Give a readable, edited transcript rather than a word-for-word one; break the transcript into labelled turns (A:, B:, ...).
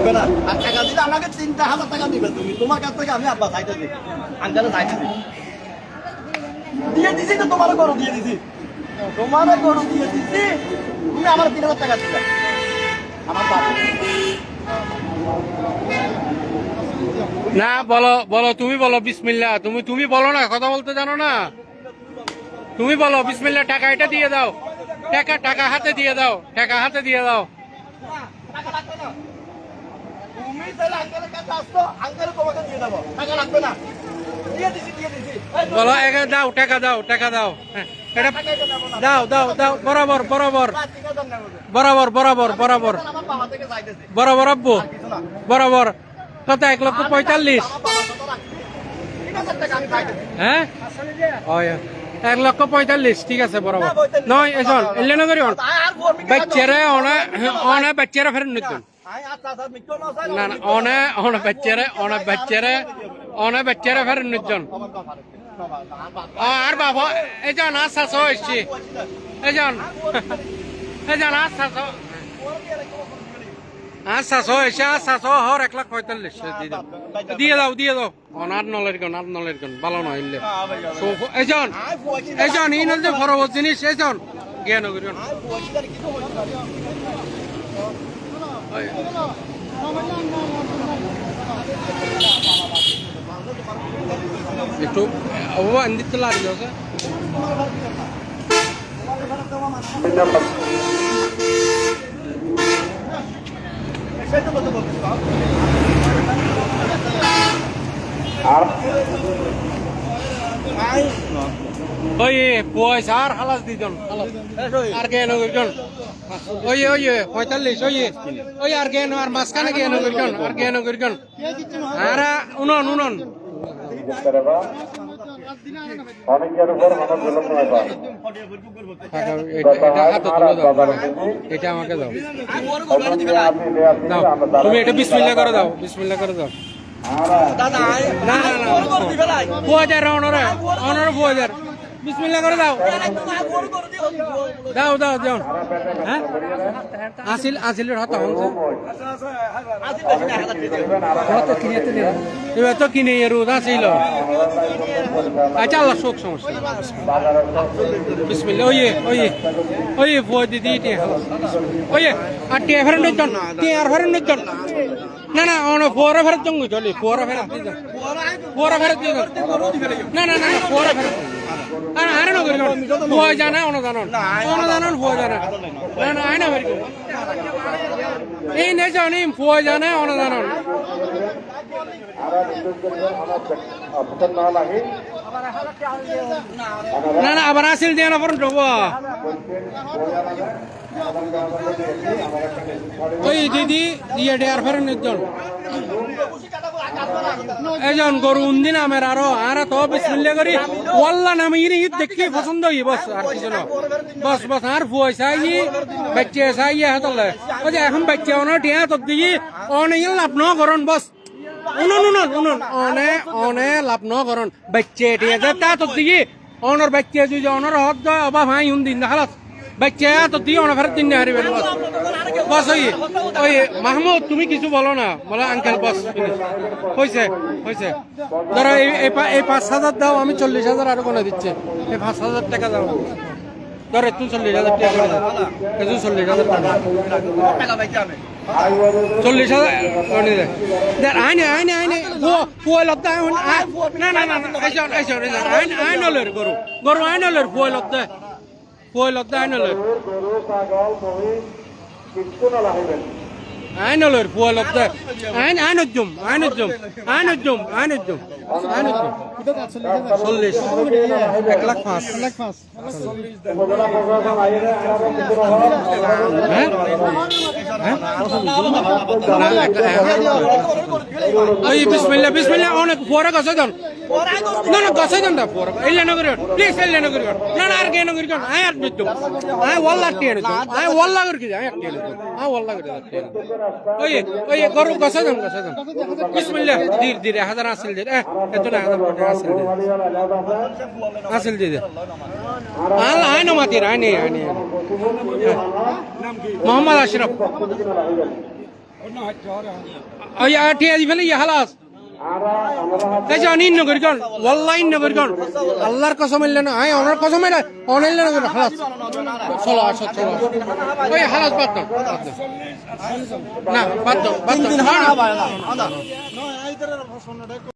A: দিবে না আর টাকা দিলে আমাকে 3,000 টাকা দিবে তুমি তোমার কাছ থেকে আমি আব্বা চাইতে দিই আঙ্কেলে চাইতে দিই দিয়ে দিছি তো তোমার গরু দিয়ে দিছি তোমার গরু দিয়ে দিছি তুমি আমার 3,000 টাকা দিবে আমার বাবা
B: না বলো বলো তুমি বলো বিসমিল্লাহ তুমি বলো না কথা বলতে জানো না তুমি বলো বিসমিল্লাহ টাকা এটা দিয়ে দাও টাকা হাতে দিয়ে দাও টাকা হাতে দিয়ে দাও
A: তুমি তাহলে আঙ্কেলের কাছে আসতো আঙ্কেল তোমাকে দিয়ে দেবো টাকা লাগবে না দিয়ে দিছি
B: বলো দাও টাকা দাও হ্যাঁ, এটা দাও দাও দাও বরাবর বরাবর বরাবর বরাবর বরাবর
A: আমার বাবা থেকে চাইতেছি
B: বরাবর আব্বু বরাবর কত 1,45,000
A: ঠিক আছে টাকা আমি চাইতেছি
B: হ্যাঁ 1,45,000 ঠিক আছে বরাবর নয় এজন এলে না করি বাচ্চারা অনে বাচ্চারা ফেরেন নতুন না না অনে বাচ্চারা ফেরেন নতুন আর বাবা এজন আশ্বাস হয়েছি এজন আশ্বাস হয়েছে আশ্বাস হর 1,45,000 দিয়ে দাও অনার নলের গন ভালো নয় এজন ই নল যে ফরবত জিনিস এজন জ্ঞান করিও একটু আন্দিত লাগলো ওই পয়সা আর হালাস দিজন আর জ্ঞান করিজন ওই 45 ওই আর জ্ঞান আর মাঝখানে জ্ঞান করিজন আর জ্ঞান করিজন আর উনন এটা আমাকে দাও তুমি এটা বিসমিল্লাহ করে দাও না পোয়া যায় অনরে পোয়া যায় বিসমিল্লাহ করে দাও হ্যাঁ আসিলের হাত এবার তো কিনে রোদ আসিল আচ্ছা আল্লাহ শোক সমস্যা বিসমিল্লাহ ওই পোয়া দিদি আর টিয়া ফেরেন নজন না ফোরা ফেরত জঙ্গি চলি ফোরা ফেরত দিয়ে না ফোরা ফেরত আরে নগর ফোয়া জানা অনুদানন ফোয়া জানা না আয়না ভরি এই নে জানি ফোয়া জানা অনুদানন না আবার আসিল দিয়ে না পর্যন্ত ওই দিদি দিয়ে ডেয়ার ফেরেন একজন এজন গরু উন্দিন আমের আর তো বিসমিল্লাহ করি ওয়াল্লা নামে ঈদ দেখি পছন্দ হই বস আর কিছু না বস আর ফুয়াই চাই বাচ্চা চাই হতলে ওই যে এখন বাচ্চা অনে টিয়া তো দিয়ে অনে লাভ ন করন বস উনুন অনে লাভ ন করন বাচ্চা টিয়া তা তো দিয়ে অনর বাচ্চা যদি অনর হদ অভাব হাই উন্দিন হালাত বাচ্চা তো দিয়ে অনে ফেরত দিন না হারিবেন বস ওই মাহমুদ তুমি কিছু বলো না বলো আঙ্কেল বস হয়েছে ধরো এই 5,000 দাও আমি 40,000 আরো কোনে দিচ্ছে এই 5,000 টাকা দাও ধরো তুই 40,000 টাকা করে দাও 40,000 টাকা 40,000 আইনে ফুয়েল না আইন হলের গরু আইন হলের ফুয়েল আইনলের আইনলের ফুয়েল আইনজুম 40 1,05,000 ওই বিসমিল্লাহ অনেক পরে গছে দেন না গছে দেন না পরে এলে না করে প্লিজ এলে না করে না আর কে না করে আই আর দিত আই ওয়াল্লাহ টিয়ে আই ওয়াল্লাহ করে কি আই টিয়ে আই ওয়াল্লাহ করে ওই গরু গছে দেন বিসমিল্লাহ ধীরে হাজার আসল দে এত না হাজার আসল দে আই না মাতি আইনে মোহাম্মদ আশরাফ ওই টিয়া দি ফেলে ইয়া হালাস এই যে অনিন্ন করি কোন ওয়াল্লাহ ইন্ন করি কোন আল্লাহর কসম এলে না আয় ওনার কসম এলে অনিন্ন করি হালাস চলো আসো চলো ওই হালাস বাদ দাও না বাদ দাও বাদ দাও